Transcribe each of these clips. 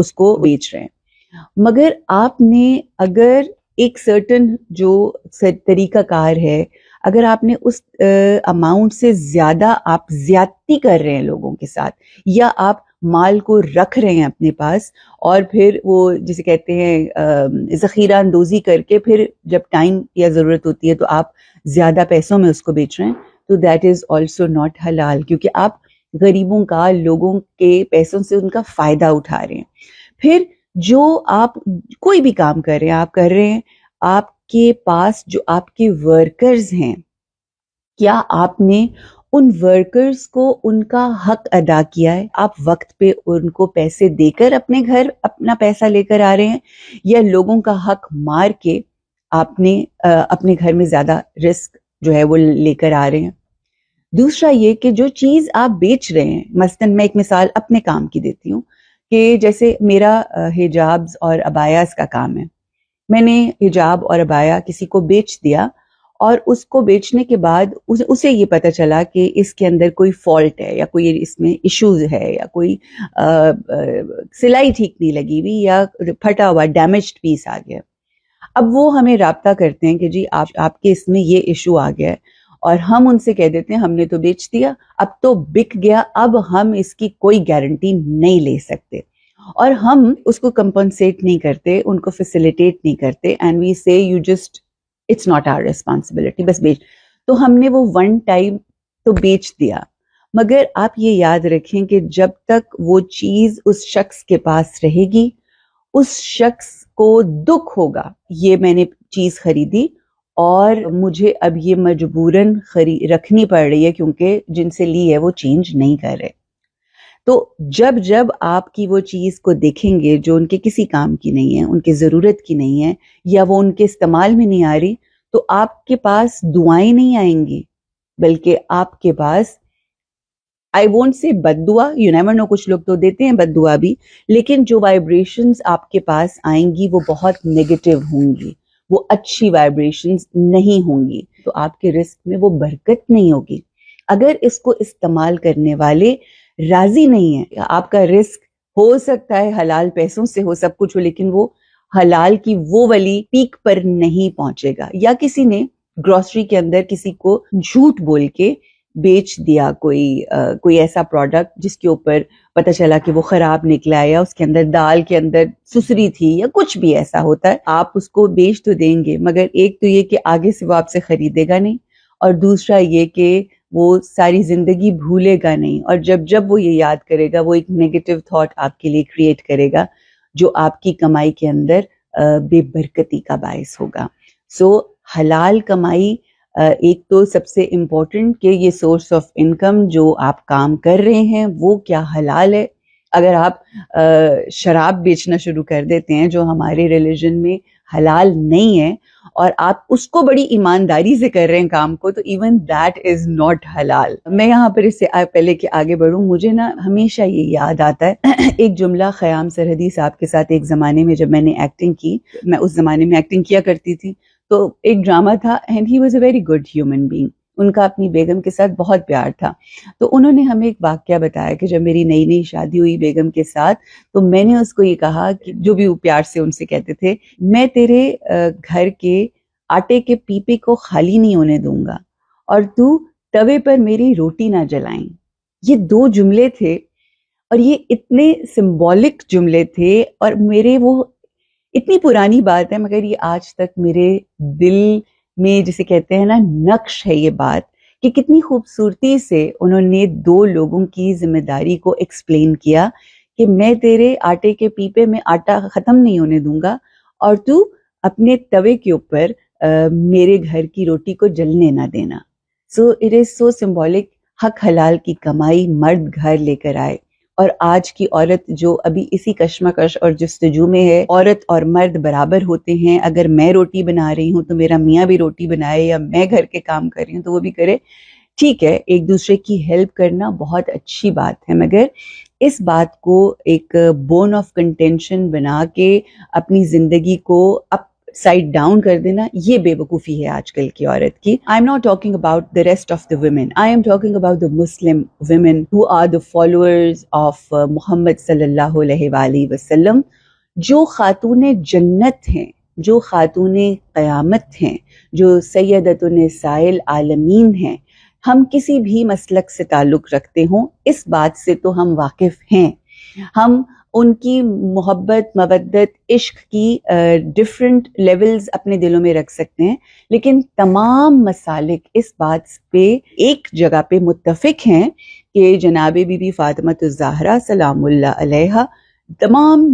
اس کو بیچ رہے ہیں. مگر آپ نے اگر ایک سرٹن جو طریقہ کار ہے، اگر آپ نے اس اماؤنٹ سے زیادہ آپ زیادتی کر رہے ہیں لوگوں کے ساتھ، یا آپ مال کو رکھ رہے ہیں اپنے پاس اور پھر وہ جسے کہتے ہیں ذخیرہ اندوزی کر کے پھر جب ٹائم یا ضرورت ہوتی ہے تو آپ زیادہ پیسوں میں اس کو بیچ رہے ہیں، تو دیٹ از آلسو ناٹ حلال، کیونکہ آپ غریبوں کا، لوگوں کے پیسوں سے ان کا فائدہ اٹھا رہے ہیں. پھر جو آپ کوئی بھی کام کر رہے ہیں، آپ کر رہے ہیں، آپ کے پاس جو آپ کے ورکرز ہیں، کیا آپ نے ان ورکرز کو ان کا حق ادا کیا ہے؟ آپ وقت پہ ان کو پیسے دے کر اپنے گھر اپنا پیسہ لے کر آ رہے ہیں، یا لوگوں کا حق مار کے آپ نے اپنے گھر میں زیادہ رسک جو ہے وہ لے کر آ رہے ہیں؟ دوسرا یہ کہ جو چیز آپ بیچ رہے ہیں، مثلاً میں ایک مثال اپنے کام کی دیتی ہوں کہ جیسے میرا حجابز اور ابایاز کا کام ہے. میں نے حجاب اور ابایا کسی کو بیچ دیا، اور اس کو بیچنے کے بعد اسے یہ پتہ چلا کہ اس کے اندر کوئی فالٹ ہے، یا کوئی اس میں ایشوز ہے، یا کوئی سلائی ٹھیک نہیں لگی ہوئی، یا پھٹا ہوا ڈیمیجڈ پیس آ گیا. اب وہ ہمیں رابطہ کرتے ہیں کہ جی آپ کے اس میں یہ ایشو آ گیا ہے، اور ہم ان سے کہہ دیتے ہیں ہم نے تو بیچ دیا، اب تو بک گیا، اب ہم اس کی کوئی گارنٹی نہیں لے سکتے، اور ہم اس کو کمپنسیٹ نہیں کرتے، ان کو فیسیلیٹیٹ نہیں کرتے، and we say you just it's not our responsibility, بس بیچ. تو ہم نے وہ ون ٹائم تو بیچ دیا، مگر آپ یہ یاد رکھیں کہ جب تک وہ چیز اس شخص کے پاس رہے گی، اس شخص کو دکھ ہوگا یہ میں نے چیز خریدی اور مجھے اب یہ مجبوراً رکھنی پڑ رہی ہے کیونکہ جن سے لی ہے وہ چینج نہیں کر رہے. تو جب آپ کی وہ چیز کو دیکھیں گے جو ان کے کسی کام کی نہیں ہے، ان کی ضرورت کی نہیں ہے، یا وہ ان کے استعمال میں نہیں آ رہی، تو آپ کے پاس دعائیں نہیں آئیں گی، بلکہ آپ کے پاس I won't say بد دعا، you never know، کچھ لوگ تو دیتے ہیں بد دعا بھی، لیکن جو وائبریشنز آپ کے پاس آئیں گی وہ بہت نیگیٹو ہوں گی، وہ اچھی وائبریشنز نہیں ہوں گی، تو آپ کے رزق میں وہ برکت نہیں ہوگی. اگر اس کو استعمال کرنے والے راضی نہیں ہیں، آپ کا رزق ہو سکتا ہے حلال پیسوں سے ہو، سب کچھ ہو، لیکن وہ حلال کی وہ والی پیک پر نہیں پہنچے گا. یا کسی نے گروسری کے اندر کسی کو جھوٹ بول کے بیچ دیا کوئی ایسا پروڈکٹ جس کے اوپر پتہ چلا کہ وہ خراب نکلا، یا اس کے اندر دال کے اندر سسری تھی، یا کچھ بھی ایسا ہوتا ہے، آپ اس کو بیچ تو دیں گے، مگر ایک تو یہ کہ آگے سے وہ آپ سے خریدے گا نہیں، اور دوسرا یہ کہ وہ ساری زندگی بھولے گا نہیں، اور جب وہ یہ یاد کرے گا وہ ایک نیگیٹو تھاٹ آپ کے لیے کریٹ کرے گا جو آپ کی کمائی کے اندر بے برکتی کا باعث ہوگا. سو حلال کمائی ایک تو سب سے امپورٹنٹ کہ یہ سورس آف انکم جو آپ کام کر رہے ہیں وہ کیا حلال ہے. اگر آپ شراب بیچنا شروع کر دیتے ہیں جو ہمارے ریلیجن میں حلال نہیں ہے، اور آپ اس کو بڑی ایمانداری سے کر رہے ہیں کام کو، تو ایون دیٹ از ناٹ حلال. میں یہاں پر اس سے پہلے کہ آگے بڑھوں، مجھے نا ہمیشہ یہ یاد آتا ہے ایک جملہ خیام سرحدی صاحب کے ساتھ ایک زمانے میں جب میں نے ایکٹنگ کی، میں اس زمانے میں ایکٹنگ کیا کرتی تھی، تو ایک ڈرامہ تھا and he was a very good human being, ان کا اپنی بیگم کے ساتھ بہت پیار تھا. تو انہوں نے ہمیں ایک واقعہ بتایا کہ جب میری نئی نئی شادی ہوئی بیگم کے ساتھ، تو میں نے اس کو یہ کہا کہ جو بھی وہ پیار سے ان سے کہتے تھے، میں تیرے گھر کے آٹے کے پیپے کو خالی نہیں ہونے دوں گا، اور تو توے پر میری روٹی نہ جلائیں. یہ دو جملے تھے، اور یہ اتنے سمبولک جملے تھے، اور میرے وہ اتنی پرانی بات ہے مگر یہ آج تک میرے دل میں جسے کہتے ہیں نا نقش ہے یہ بات، کہ کتنی خوبصورتی سے انہوں نے دو لوگوں کی ذمہ داری کو ایکسپلین کیا کہ میں تیرے آٹے کے پیپے میں آٹا ختم نہیں ہونے دوں گا، اور تو اپنے توے کے اوپر میرے گھر کی روٹی کو جلنے نہ دینا. So it is so symbolic. حق حلال کی کمائی مرد گھر لے کر آئے، اور آج کی عورت جو ابھی اسی کشمکش اور جستجو میں ہے، عورت اور مرد برابر ہوتے ہیں، اگر میں روٹی بنا رہی ہوں تو میرا میاں بھی روٹی بنائے، یا میں گھر کے کام کر رہی ہوں تو وہ بھی کرے. ٹھیک ہے، ایک دوسرے کی ہیلپ کرنا بہت اچھی بات ہے، مگر اس بات کو ایک بون آف کنٹینشن بنا کے اپنی زندگی کو سائڈ ڈاؤن کر دینا، یہ بے وقوفی ہے آج کل کی عورت کی. I am not talking about the rest of the women, I am talking about the Muslim women who are the followers of Muhammad صلی اللہ علیہ وآلہ وسلم، جو خاتون جنت ہیں، جو خاتون قیامت ہیں، جو سیدۃ النساء العالمین ہیں. ہم کسی بھی مسلک سے تعلق رکھتے ہوں، اس بات سے تو ہم واقف ہیں. ہم ان کی محبت، مودت، عشق کی ڈفرینٹ لیولز اپنے دلوں میں رکھ سکتے ہیں، لیکن تمام مسالک اس بات پہ ایک جگہ پہ متفق ہیں کہ جناب بی بی فاطمہ الزہرا سلام اللہ علیہا تمام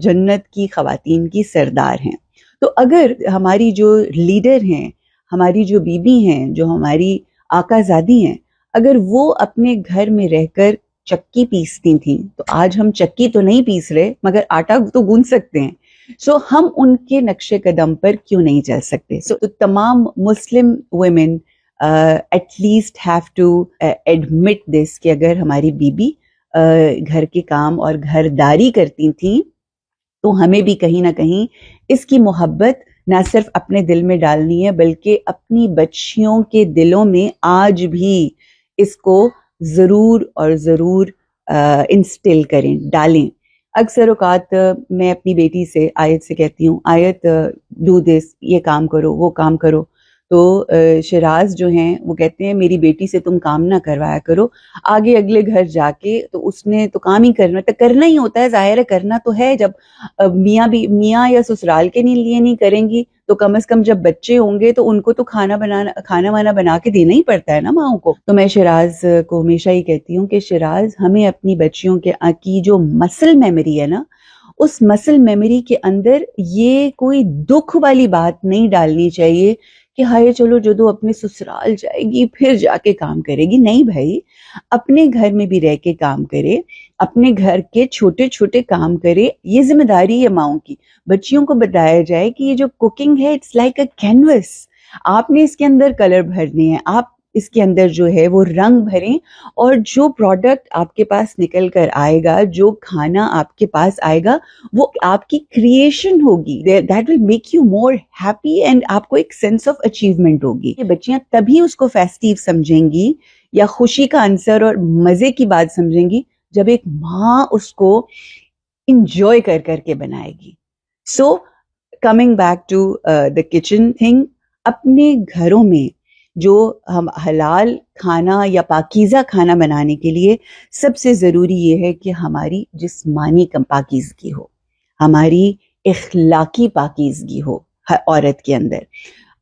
جنت کی خواتین کی سردار ہیں. تو اگر ہماری جو لیڈر ہیں، ہماری جو بیوی ہیں، جو ہماری آقا زادی ہیں، اگر وہ اپنے گھر میں رہ کر چکی پیستی تھیں، تو آج ہم چکی تو نہیں پیس رہے مگر آٹا تو گوندھ سکتے ہیں. سو ہم ان کے نقش قدم پر کیوں نہیں چل سکتے؟ سو تمام Muslim women at least have to admit this کہ اگر ہماری بیوی گھر کے کام اور گھرداری کرتی تھیں تو ہمیں بھی کہیں نہ کہیں اس کی محبت نہ صرف اپنے دل میں ڈالنی ہے، بلکہ اپنی بچیوں کے دلوں میں آج بھی اس کو ضرور اور ضرور انسٹل کریں، ڈالیں. اکثر اوقات میں اپنی بیٹی سے آیت سے کہتی ہوں، آیت ڈو دس، یہ کام کرو، وہ کام کرو. تو شراز جو ہیں وہ کہتے ہیں میری بیٹی سے تم کام نہ کروایا کرو، آگے اگلے گھر جا کے تو اس نے تو کام ہی کرنا ہی ہوتا ہے، ظاہر ہے کرنا تو ہے. جب میاں یا سسرال کے لیے نہیں کریں گی تو کم از کم جب بچے ہوں گے تو ان کو تو کھانا وانا بنا کے دینا ہی پڑتا ہے نا ماؤں کو. تو میں شراز کو ہمیشہ ہی کہتی ہوں کہ شراز، ہمیں اپنی بچیوں کی جو مسل میموری ہے نا، اس مسل میموری کے اندر یہ کوئی دکھ والی بات نہیں ڈالنی چاہیے کہ ہائے چلو جدو اپنے سسرال جائے گی پھر جا کے کام کرے گی. نہیں بھائی، اپنے گھر میں بھی رہ کے کام کرے، اپنے گھر کے چھوٹے چھوٹے کام کرے. یہ ذمہ داری ہے ماؤں کی. بچیوں کو بتایا جائے کہ یہ جو کوکنگ ہے اٹس لائک اے کینوس، آپ نے اس کے اندر کلر بھرنے ہیں، آپ اس کے اندر جو ہے وہ رنگ بھریں، اور جو پروڈکٹ آپ کے پاس نکل کر آئے گا، جو کھانا آپ کے پاس آئے گا، وہ آپ کی کریشن ہوگی. That will make you more happy and آپ کو ایک سینس آف اچیومنٹ ہوگی. یہ بچیاں تبھی اس کو فیسٹیو سمجھیں گی یا خوشی کا عنصر اور مزے کی بات سمجھیں گی جب ایک ماں اس کو انجوائے کر کر کے بنائے گی. So coming back to the kitchen thing, اپنے گھروں میں جو ہم حلال کھانا یا پاکیزہ کھانا بنانے کے لیے سب سے ضروری یہ ہے کہ ہماری جسمانی پاکیزگی ہو، ہماری اخلاقی پاکیزگی ہو عورت کے اندر،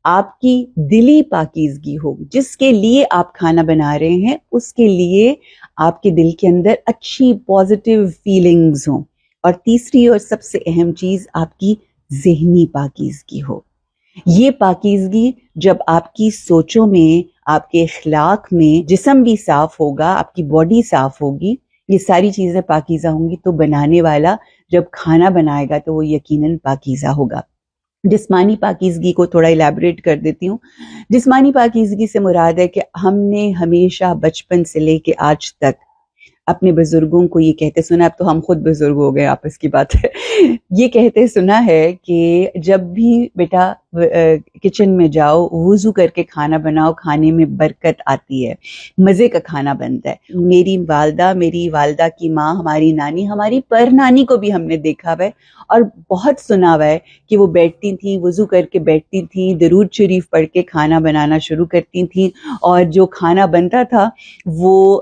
آپ کی دلی پاکیزگی ہو. جس کے لیے آپ کھانا بنا رہے ہیں اس کے لیے آپ کے دل کے اندر اچھی پازیٹیو فیلنگز ہوں. اور تیسری اور سب سے اہم چیز آپ کی ذہنی پاکیزگی ہو. یہ پاکیزگی جب آپ کی سوچوں میں، آپ کے اخلاق میں، جسم بھی صاف ہوگا، آپ کی باڈی صاف ہوگی، یہ ساری چیزیں پاکیزہ ہوں گی تو بنانے والا جب کھانا بنائے گا تو وہ یقیناً پاکیزہ ہوگا. جسمانی پاکیزگی کو تھوڑا الیبوریٹ کر دیتی ہوں. جسمانی پاکیزگی سے مراد ہے کہ ہم نے ہمیشہ بچپن سے لے کے آج تک اپنے بزرگوں کو یہ کہتے سنا، اب تو ہم خود بزرگ ہو گئے، آپس کی بات ہے، یہ کہتے سنا ہے کہ جب بھی بیٹا کچن میں جاؤ وضو کر کے کھانا بناؤ، کھانے میں برکت آتی ہے، مزے کا کھانا بنتا ہے. میری والدہ کی ماں، ہماری نانی، ہماری پر نانی کو بھی ہم نے دیکھا ہے اور بہت سنا ہوا ہے کہ وہ بیٹھتی تھیں، وضو کر کے بیٹھتی تھیں، درود شریف پڑھ کے کھانا بنانا شروع کرتی تھیں، اور جو کھانا بنتا تھا وہ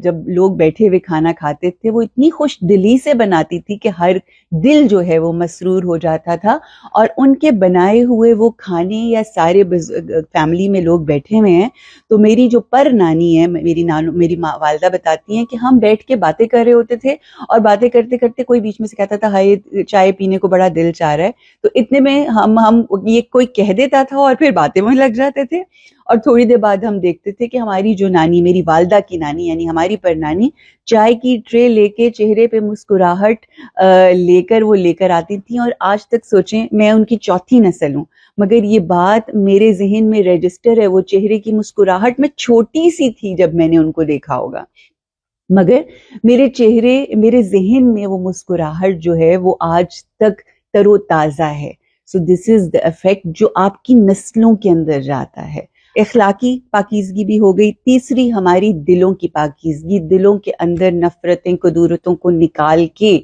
جب لوگ بیٹھے ہوئے کھانا کھاتے تھے وہ اتنی خوش دلی سے بناتی تھی کہ ہر دل جو ہے وہ مسرور ہو جاتا تھا. اور ان کے بنائے ہوئے وہ کھانے یا سارے فیملی میں لوگ بیٹھے ہوئے ہیں تو میری جو پر نانی ہے، میری والدہ بتاتی ہیں کہ ہم بیٹھ کے باتیں کر رہے ہوتے تھے، اور باتیں کرتے کرتے کوئی بیچ میں سے کہتا تھا ہائے چائے پینے کو بڑا دل چاہ رہا ہے، تو اتنے میں ہم یہ کوئی کہہ دیتا تھا اور پھر باتیں میں لگ جاتے تھے. اور تھوڑی دیر بعد ہم دیکھتے تھے کہ ہماری جو نانی، میری والدہ کی نانی یعنی ہماری پر نانی، چائے کی ٹرے لے کے چہرے پہ مسکراہٹ لے کر آتی تھیں. اور آج تک سوچیں میں ان کی چوتھی نسل ہوں مگر یہ بات میرے ذہن میں رجسٹر ہے. وہ چہرے کی مسکراہٹ میں چھوٹی سی تھی جب میں نے ان کو دیکھا ہوگا، مگر میرے ذہن میں وہ مسکراہٹ جو ہے وہ آج تک تر و تازہ ہے. سو دس از دا افیکٹ جو آپ کی نسلوں کے اندر جاتا ہے. اخلاقی پاکیزگی بھی ہو گئی. تیسری ہماری دلوں کی پاکیزگی، دلوں کے اندر نفرتیں کدورتوں کو نکال کے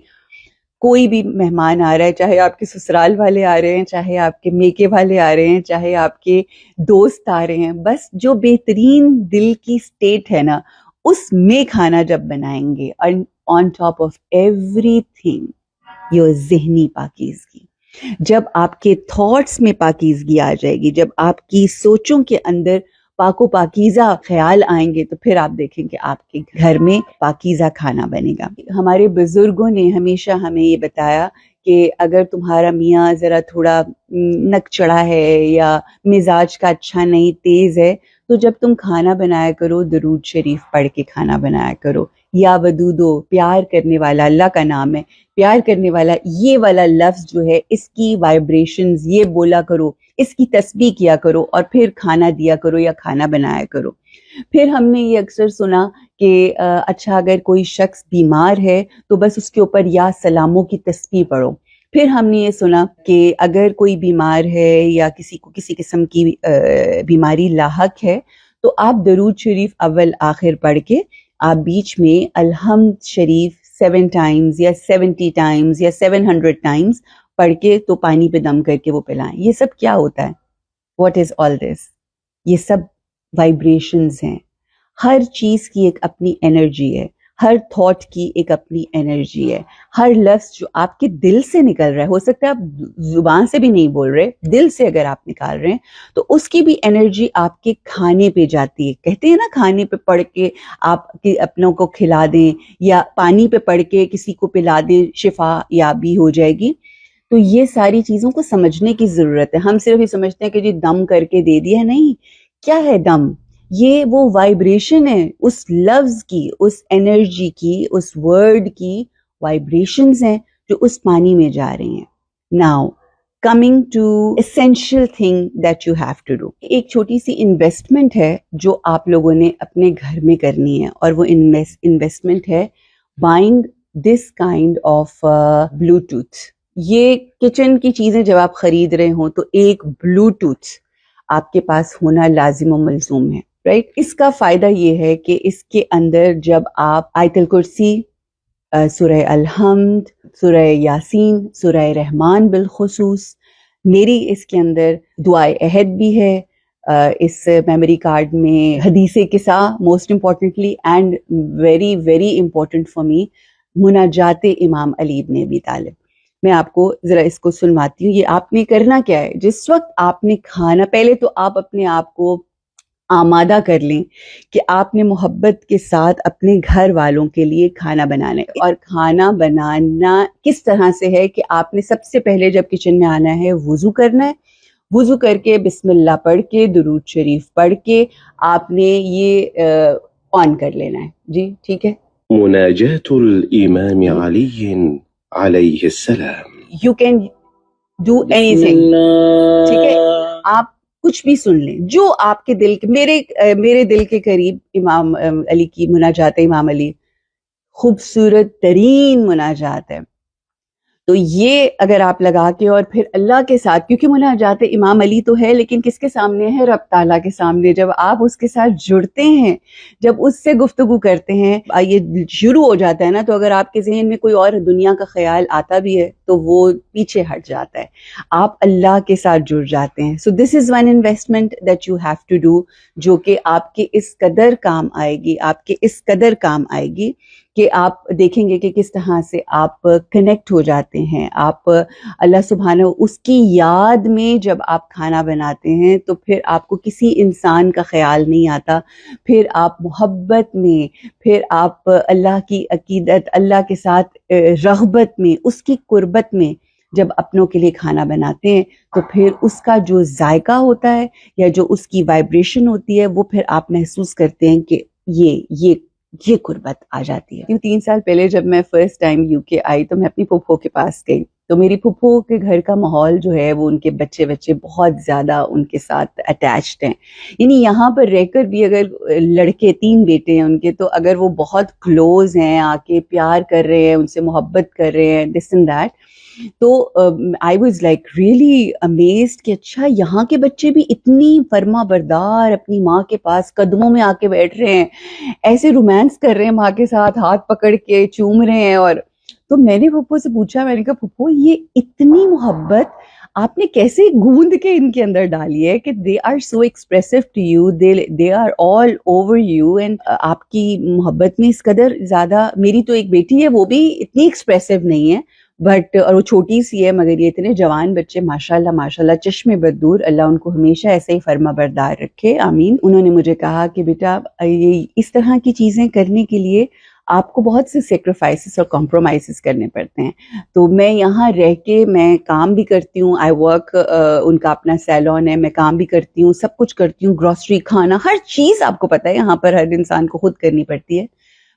کوئی بھی مہمان آ رہا ہے، چاہے آپ کے سسرال والے آ رہے ہیں، چاہے آپ کے میکے والے آ رہے ہیں، چاہے آپ کے دوست آ رہے ہیں، بس جو بہترین دل کی سٹیٹ ہے نا، اس میں کھانا جب بنائیں گے، on top of every thing your ذہنی پاکیزگی. جب آپ کے تھاٹس میں پاکیزگی آ جائے گی، جب آپ کی سوچوں کے اندر پاک و پاکیزہ خیال آئیں گے، تو پھر آپ دیکھیں کہ آپ کے گھر میں پاکیزہ کھانا بنے گا. ہمارے بزرگوں نے ہمیشہ ہمیں یہ بتایا کہ اگر تمہارا میاں ذرا تھوڑا نک چڑھا ہے یا مزاج کا اچھا نہیں، تیز ہے، تو جب تم کھانا بنایا کرو درود شریف پڑھ کے کھانا بنایا کرو. یا ودودو، پیار کرنے والا، اللہ کا نام ہے پیار کرنے والا، یہ والا لفظ جو ہے اس کی وائبریشنز یہ بولا کرو، اس کی تسبیح کیا کرو، اور پھر کھانا دیا کرو یا کھانا بنایا کرو. پھر ہم نے یہ اکثر سنا کہ اچھا اگر کوئی شخص بیمار ہے تو بس اس کے اوپر یا سلاموں کی تسبیح پڑھو. پھر ہم نے یہ سنا کہ اگر کوئی بیمار ہے یا کسی کو کسی قسم کی بیماری لاحق ہے تو آپ درود شریف اول آخر پڑھ کے آپ بیچ میں الحمد شریف 7 ٹائمز یا 70 ٹائمز یا 700 ٹائمز پڑھ کے تو پانی پہ دم کر کے وہ پلائیں. یہ سب کیا ہوتا ہے؟ واٹ از آل دس؟ یہ سب وائبریشنز ہیں. ہر چیز کی ایک اپنی انرجی ہے، ہر تھاٹ کی ایک اپنی انرجی ہے. ہر لفظ جو آپ کے دل سے نکل رہا ہے، ہو سکتا ہے آپ زبان سے بھی نہیں بول رہے، دل سے اگر آپ نکال رہے ہیں تو اس کی بھی انرجی آپ کے کھانے پہ جاتی ہے. کہتے ہیں نا کھانے پہ پڑھ کے آپ اپنوں کو کھلا دیں یا پانی پہ پڑھ کے کسی کو پلا دیں، شفا یابی ہو جائے گی. تو یہ ساری چیزوں کو سمجھنے کی ضرورت ہے. ہم صرف یہ سمجھتے ہیں کہ جی دم کر کے دے دیا. نہیں، کیا ہے دم؟ یہ وہ وائبریشن ہے اس لفظ کی، اس انرجی کی، اس ورڈ کی وائبریشنز ہیں جو اس پانی میں جا رہی ہیں. Now coming to essential thing that you have to do. ایک چھوٹی سی انویسٹمنٹ ہے جو آپ لوگوں نے اپنے گھر میں کرنی ہے، اور وہ انویسٹمنٹ ہے buying this kind of Bluetooth. یہ کچن کی چیزیں جب آپ خرید رہے ہوں تو ایک بلوٹوتھ آپ کے پاس ہونا لازم و ملزوم ہے، رائٹ؟ اس کا فائدہ یہ ہے کہ اس کے اندر جب آپ آیت الکرسی، سورہ الحمد، سورہ یاسین، سورہ رحمان بالخصوص، میری اس کے اندر دعائے عہد بھی ہے، اس میموری کارڈ میں حدیث قصہ most importantly, and very very important for me مناجات امام علی ابن ابی طالب. میں آپ کو ذرا اس کو سنواتی ہوں. یہ آپ نے کرنا کیا ہے، جس وقت آپ نے کھانا، پہلے تو آپ اپنے آپ کو آمادہ کر لیں کہ آپ نے محبت کے ساتھ اپنے گھر والوں کے لیے کھانا بنانا ہے. اور کھانا بنانا کس طرح سے ہے کہ آپ نے سب سے پہلے جب کچن میں آنا ہے وضو کرنا ہے. وضو کر کے بسم اللہ پڑھ کے درود شریف پڑھ کے آپ نے یہ آن کر لینا ہے. جی ٹھیک ہے. مناجات الامام علی علیہ السلام. You can do any thing. ٹھیک ہے، آپ کچھ بھی سن لیں جو آپ کے دل کے، میرے دل کے قریب امام علی کی مناجات امام علی خوبصورت ترین مناجات ہے. تو یہ اگر آپ لگا کے اور پھر اللہ کے ساتھ، کیونکہ مناجات امام علی تو ہے لیکن کس کے سامنے ہے؟ رب تعالیٰ کے سامنے. جب آپ اس کے ساتھ جڑتے ہیں، جب اس سے گفتگو کرتے ہیں، یہ شروع ہو جاتا ہے نا، تو اگر آپ کے ذہن میں کوئی اور دنیا کا خیال آتا بھی ہے تو وہ پیچھے ہٹ جاتا ہے، آپ اللہ کے ساتھ جڑ جاتے ہیں. So this is one investment that you have to do, جو کہ آپ کے اس قدر کام آئے گی، آپ کے اس قدر کام آئے گی کہ آپ دیکھیں گے کہ کس طرح سے آپ کنیکٹ ہو جاتے ہیں. آپ اللہ سبحانہ، اس کی یاد میں جب آپ کھانا بناتے ہیں تو پھر آپ کو کسی انسان کا خیال نہیں آتا، پھر آپ محبت میں، پھر آپ اللہ کی عقیدت، اللہ کے ساتھ رغبت میں، اس کی قربت میں جب اپنوں کے لیے کھانا بناتے ہیں تو پھر اس کا جو ذائقہ ہوتا ہے یا جو اس کی وائبریشن ہوتی ہے وہ پھر آپ محسوس کرتے ہیں کہ یہ قربت آ جاتی ہے. 3 سال پہلے جب میں فرسٹ ٹائم UK آئی تو میں اپنی پھوپھو کے پاس گئی. تو میری پھپھو کے گھر کا ماحول جو ہے وہ ان کے بچے بہت زیادہ ان کے ساتھ اٹیچڈ ہیں. یعنی یہاں پر رہ کر بھی اگر لڑکے 3 بیٹے ہیں ان کے, تو اگر وہ بہت کلوز ہیں, آ کے پیار کر رہے ہیں, ان سے محبت کر رہے ہیں, دس اینڈ دیٹ, تو I was like really amazed کہ اچھا یہاں کے بچے بھی اتنی فرما بردار اپنی ماں کے پاس قدموں میں آ کے بیٹھ رہے ہیں, ایسے رومانس کر رہے ہیں ماں کے ساتھ, ہاتھ پکڑ کے چوم رہے ہیں. اور تو میں نے پھپھو سے پوچھا, میں نے کہا پھپھو یہ اتنی محبت آپ نے کیسے گوند کے ان کے اندر ڈالی ہے کہ they are so expressive to you, they are all over you, and آپ کی محبت میں اس قدر زیادہ. میری تو ایک بیٹی ہے وہ بھی اتنی ایکسپریسو نہیں ہے, بٹ اور وہ چھوٹی سی ہے, مگر یہ اتنے جوان بچے ماشاءاللہ چشم بدور, اللہ ان کو ہمیشہ ایسے ہی فرما بردار رکھے, آمین. انہوں نے مجھے کہا کہ بیٹا یہ اس طرح کی چیزیں کرنے کے لیے آپ کو بہت سے سیکریفائسز اور کمپرومائزز کرنے پڑتے ہیں. تو میں یہاں رہ کے میں کام بھی کرتی ہوں, آئی ورک, ان کا اپنا سیلون ہے, میں کام بھی کرتی ہوں, سب کچھ کرتی ہوں, گروسری, کھانا, ہر چیز آپ کو پتہ ہے یہاں پر ہر انسان کو خود کرنی پڑتی ہے,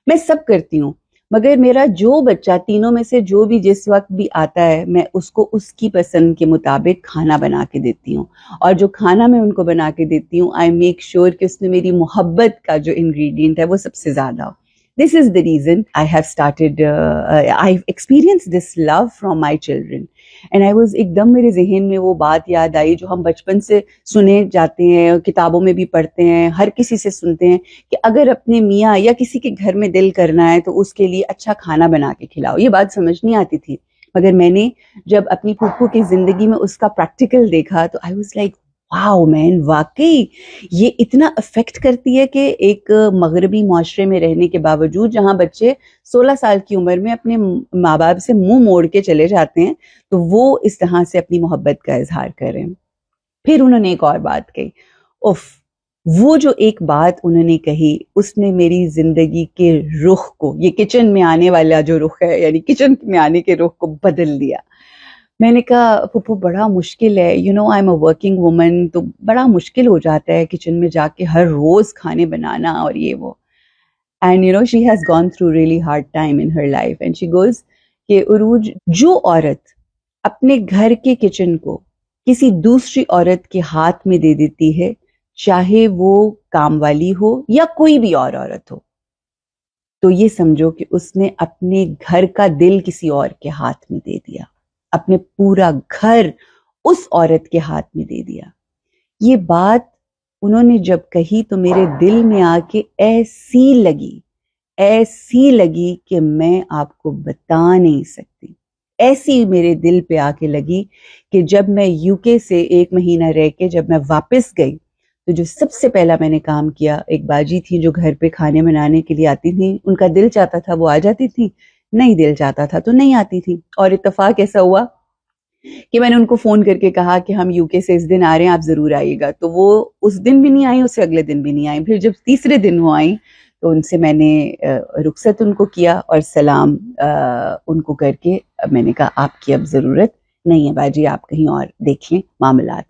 میں سب کرتی ہوں. مگر میرا جو بچہ تینوں میں سے جو بھی جس وقت بھی آتا ہے, میں اس کو اس کی پسند کے مطابق کھانا بنا کے دیتی ہوں, اور جو کھانا میں ان کو بنا کے دیتی ہوں آئی میک شیور کہ اس میں میری محبت کا جو انگریڈینٹ ہے وہ سب سے زیادہ ہو. This is the reason I have started, I've experienced this love from my children. And I was ایک دم میرے ذہن میں وہ بات یاد آئی جو ہم بچپن سے سنے جاتے ہیں, کتابوں میں بھی پڑھتے ہیں, ہر کسی سے سنتے ہیں کہ اگر اپنے میاں یا کسی کے گھر میں دل کرنا ہے تو اس کے لیے اچھا کھانا بنا کے کھلاؤ. یہ بات سمجھ نہیں آتی تھی, مگر میں نے جب اپنی پھپھو کی زندگی میں اس کا پریکٹیکل دیکھا تو I was like واو مین, واقعی یہ اتنا افیکٹ کرتی ہے کہ ایک مغربی معاشرے میں رہنے کے باوجود جہاں بچے 16 سال کی عمر میں اپنے ماں باپ سے منہ موڑ کے چلے جاتے ہیں تو وہ اس طرح سے اپنی محبت کا اظہار کریں. پھر انہوں نے ایک اور بات کہی, وہ جو ایک بات انہوں نے کہی اس نے میری زندگی کے رخ کو, یہ کچن میں آنے والا جو رخ ہے, یعنی کچن میں آنے کے رخ کو بدل دیا. میں نے کہا پھپھو بڑا مشکل ہے, you know I am a working woman, تو بڑا مشکل ہو جاتا ہے کچن میں جا کے ہر روز کھانے بنانا اور یہ وہ. And you know she has gone through really hard time in her life, and she goes کہ عروج, جو عورت اپنے گھر کے کچن کو کسی دوسری عورت کے ہاتھ میں دے دیتی ہے, چاہے وہ کام والی ہو یا کوئی بھی اور عورت ہو, تو یہ سمجھو کہ اس نے اپنے گھر کا دل کسی اور کے ہاتھ میں دے دیا, اپنے پورا گھر اس عورت کے ہاتھ میں دے دیا. یہ بات انہوں نے جب کہی تو میرے دل میں آ کے ایسی لگی کہ میں آپ کو بتا نہیں سکتی. ایسی میرے دل پہ آ کے لگی کہ جب میں یو کے سے 1 مہینہ رہ کے جب میں واپس گئی تو جو سب سے پہلا میں نے کام کیا, ایک باجی تھی جو گھر پہ کھانے بنانے کے لیے آتی تھی, ان کا دل چاہتا تھا وہ آ جاتی تھی, نہیں دل چاہتا تھا تو نہیں آتی تھی. اور اتفاق ایسا ہوا کہ میں نے ان کو فون کر کے کہا کہ ہم یو کے سے اس دن آ رہے ہیں, آپ ضرور آئیے گا. تو وہ اس دن بھی نہیں آئی, اس سے اگلے دن بھی نہیں آئی. پھر جب تیسرے دن وہ آئیں تو ان سے میں نے رخصت ان کو کیا اور سلام ان کو کر کے میں نے کہا آپ کی اب ضرورت نہیں ہے باجی, آپ کہیں اور دیکھ لیں معاملات.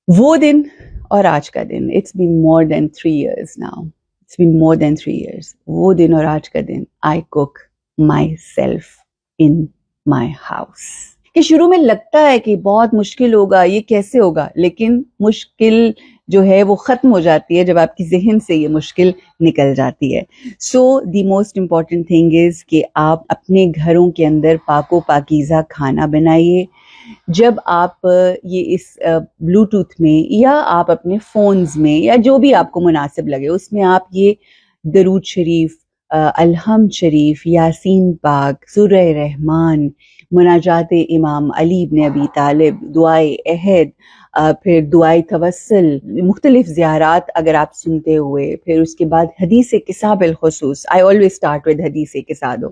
وہ دن اور آج کا دن, it's been more than 3 years now. It's been more than 3 years. وہ دن اور آج کا دن I cook myself in my house. کہ شروع میں لگتا ہے کہ بہت مشکل ہوگا, یہ کیسے ہوگا, لیکن مشکل جو ہے وہ ختم ہو جاتی ہے جب آپ کی ذہن سے یہ مشکل نکل جاتی ہے. So the most important thing is کہ آپ اپنے گھروں کے اندر پاک و پاکیزہ کھانا بنائیے. جب آپ یہ اس بلوٹوتھ میں یا آپ اپنے فونز میں یا جو بھی آپ کو مناسب لگے اس میں آپ یہ درود شریف, الحمد شریف, یاسین پاک, سورہ رحمان, مناجات امام علی بن ابی طالب, دعائے عہد, پھر دعائے توسل, مختلف زیارات اگر آپ سنتے ہوئے, پھر اس کے بعد حدیث قصہ بالخصوص, I always start with حدیث قصہ دو.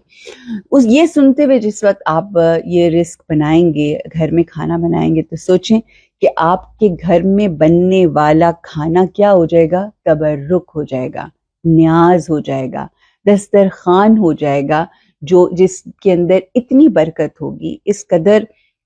یہ سنتے ہوئے جس وقت آپ یہ رزق بنائیں گے, گھر میں کھانا بنائیں گے, تو سوچیں کہ آپ کے گھر میں بننے والا کھانا کیا ہو جائے گا, تبرک ہو جائے گا, نیاز ہو جائے گا, دسترخوان ہو جائے گا, جس کے اندر اتنی برکت ہوگی, اس قدر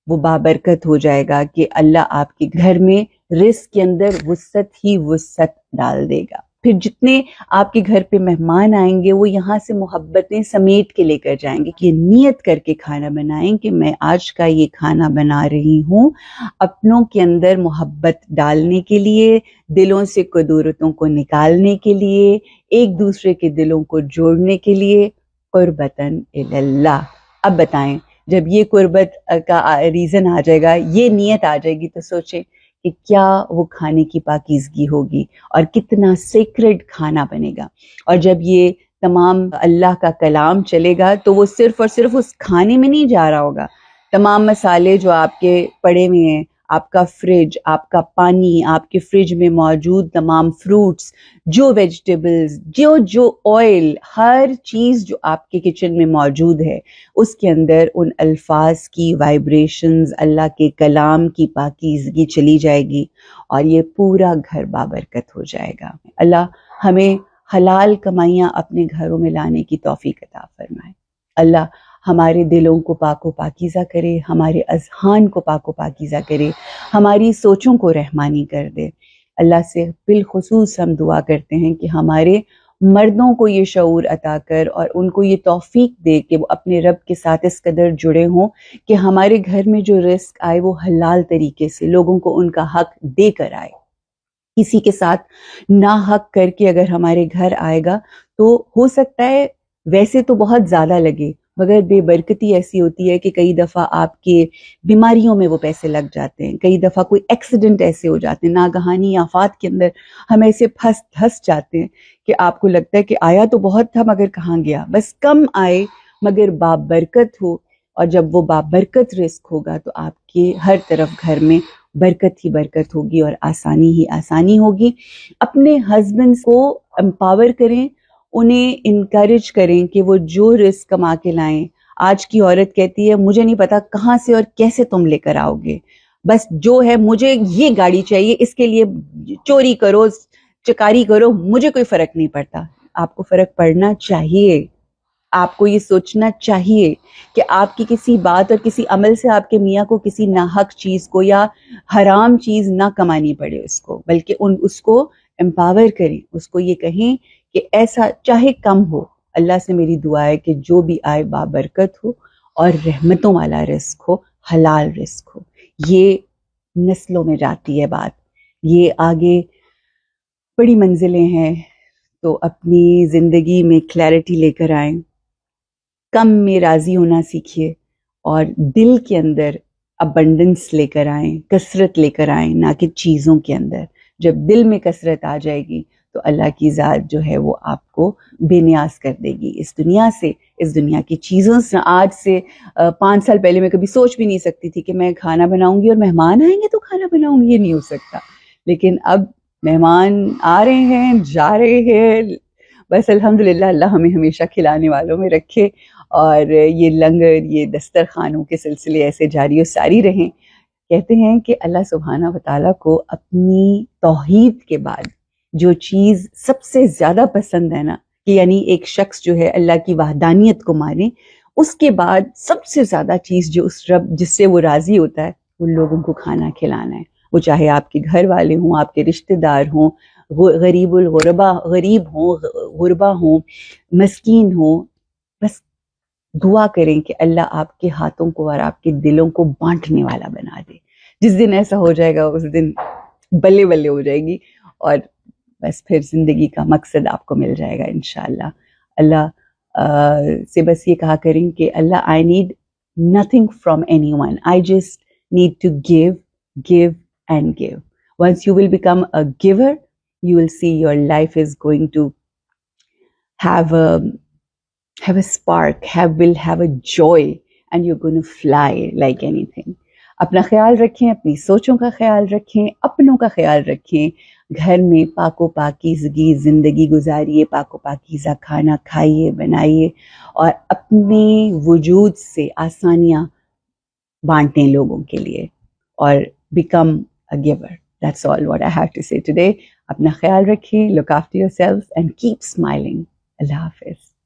وہ بابرکت ہو جائے گا کہ اللہ آپ کے گھر میں رزق کے اندر وسعت ہی وسعت ڈال دے گا. پھر جتنے آپ کے گھر پہ مہمان آئیں گے وہ یہاں سے محبتیں سمیٹ کے لے کر جائیں گے کہ نیت کر کے کھانا بنائیں کہ میں آج کا یہ کھانا بنا رہی ہوں اپنوں کے اندر محبت ڈالنے کے لیے، دلوں سے قدورتوں کو نکالنے کے لیے، ایک دوسرے کے دلوں کو جوڑنے کے لیے، قربتاً الی اللہ۔ اب بتائیں جب یہ قربت کا ریزن آ جائے گا، یہ نیت آ جائے گی، تو سوچیں کہ کیا وہ کھانے کی پاکیزگی ہوگی اور کتنا سیکرڈ کھانا بنے گا۔ اور جب یہ تمام اللہ کا کلام چلے گا تو وہ صرف اور صرف اس کھانے میں نہیں جا رہا ہوگا، تمام مسالے جو آپ کے پڑے ہوئے ہیں، آپ کا فریج، آپ کا پانی، آپ کے فریج میں موجود تمام فروٹس، جو ویجیٹیبلز، جو آئل، ہر چیز جو آپ کے کچن میں موجود ہے، اس کے اندر ان الفاظ کی وائبریشنز، اللہ کے کلام کی پاکیزگی چلی جائے گی اور یہ پورا گھر بابرکت ہو جائے گا۔ اللہ ہمیں حلال کمائیاں اپنے گھروں میں لانے کی توفیق عطا فرمائے۔ اللہ ہمارے دلوں کو پاک و پاکیزہ کرے، ہمارے اذہان کو پاک و پاکیزہ کرے، ہماری سوچوں کو رحمانی کر دے۔ اللہ سے بالخصوص ہم دعا کرتے ہیں کہ ہمارے مردوں کو یہ شعور عطا کر اور ان کو یہ توفیق دے کہ وہ اپنے رب کے ساتھ اس قدر جڑے ہوں کہ ہمارے گھر میں جو رزق آئے وہ حلال طریقے سے لوگوں کو ان کا حق دے کر آئے۔ کسی کے ساتھ ناحق کر کے اگر ہمارے گھر آئے گا تو ہو سکتا ہے ویسے تو بہت زیادہ لگے، مگر بے برکتی ایسی ہوتی ہے کہ کئی دفعہ آپ کے بیماریوں میں وہ پیسے لگ جاتے ہیں، کئی دفعہ کوئی ایکسیڈنٹ ایسے ہو جاتے ہیں، ناگہانی آفات کے اندر ہم ایسے پھنس جاتے ہیں کہ آپ کو لگتا ہے کہ آیا تو بہت تھا مگر کہاں گیا، بس کم آئے مگر بابرکت ہو، اور جب وہ بابرکت رزق ہوگا تو آپ کے ہر طرف گھر میں برکت ہی برکت ہوگی اور آسانی ہی آسانی ہوگی۔ اپنے ہسبینڈ کو امپاور کریں، انہیں انکریج کریں کہ وہ جو رزق کما کے لائیں۔ آج کی عورت کہتی ہے مجھے نہیں پتا کہاں سے اور کیسے تم لے کر آؤ گے، بس جو ہے مجھے یہ گاڑی چاہیے، اس کے لیے چوری کرو، چکاری کرو، مجھے کوئی فرق نہیں پڑتا۔ آپ کو فرق پڑنا چاہیے، آپ کو یہ سوچنا چاہیے کہ آپ کی کسی بات اور کسی عمل سے آپ کے میاں کو کسی ناحق چیز کو یا حرام چیز نہ کمانی پڑے اس کو، بلکہ اس کو امپاور کریں، اس کو یہ کہیں کہ ایسا چاہے کم ہو، اللہ سے میری دعا ہے کہ جو بھی آئے بابرکت ہو اور رحمتوں والا رزق ہو، حلال رزق ہو۔ یہ نسلوں میں جاتی ہے بات، یہ آگے بڑی منزلیں ہیں، تو اپنی زندگی میں کلیئرٹی لے کر آئیں، کم میں راضی ہونا سیکھیے اور دل کے اندر ابنڈنس لے کر آئیں، کثرت لے کر آئیں، نہ کہ چیزوں کے اندر۔ جب دل میں کثرت آ جائے گی تو اللہ کی ذات جو ہے وہ آپ کو بے نیاز کر دے گی اس دنیا سے، اس دنیا کی چیزوں سے۔ آج سے 5 سال پہلے میں کبھی سوچ بھی نہیں سکتی تھی کہ میں کھانا بناؤں گی اور مہمان آئیں گے تو کھانا بناؤں گی، یہ نہیں ہو سکتا، لیکن اب مہمان آ رہے ہیں، جا رہے ہیں، بس الحمدللہ اللہ ہمیں ہمیشہ کھلانے والوں میں رکھے اور یہ لنگر، یہ دسترخوانوں کے سلسلے ایسے جاری و ساری رہیں۔ کہتے ہیں کہ اللہ سبحانہ وتعالیٰ کو اپنی توحید کے بعد جو چیز سب سے زیادہ پسند ہے نا، کہ یعنی ایک شخص جو ہے اللہ کی وحدانیت کو مانے، اس کے بعد سب سے زیادہ چیز جو اس رب جس سے وہ راضی ہوتا ہے وہ لوگوں کو کھانا کھلانا ہے، وہ چاہے آپ کے گھر والے ہوں، آپ کے رشتہ دار ہوں، غریب غربا ہوں، مسکین ہوں۔ بس دعا کریں کہ اللہ آپ کے ہاتھوں کو اور آپ کے دلوں کو بانٹنے والا بنا دے۔ جس دن ایسا ہو جائے گا اس دن بلے بلے ہو جائے گی، اور بس پھر زندگی کا مقصد آپ کو مل جائے گا انشاءاللہ۔ اللہ سے بس یہ کہا کریں کہ اللہ I need nothing from anyone, I just need to give and give. Once you will become a giver, you will see your life is going to have a spark, will have a joy, and you're going to fly like anything. اپنا خیال رکھیں، اپنی سوچوں کا خیال رکھیں، اپنوں کا خیال رکھیں، گھر میں پاک و پاکیزگی زندگی گزاریے، پاک و پاکیزہ کھانا کھائیے، بنائیے، اور اپنے وجود سے آسانیاں بانٹیں لوگوں کے لیے، اور become a giver. That's all what I have to say today. اپنا خیال رکھیں، look after yourselves and keep smiling. اللہ حافظ.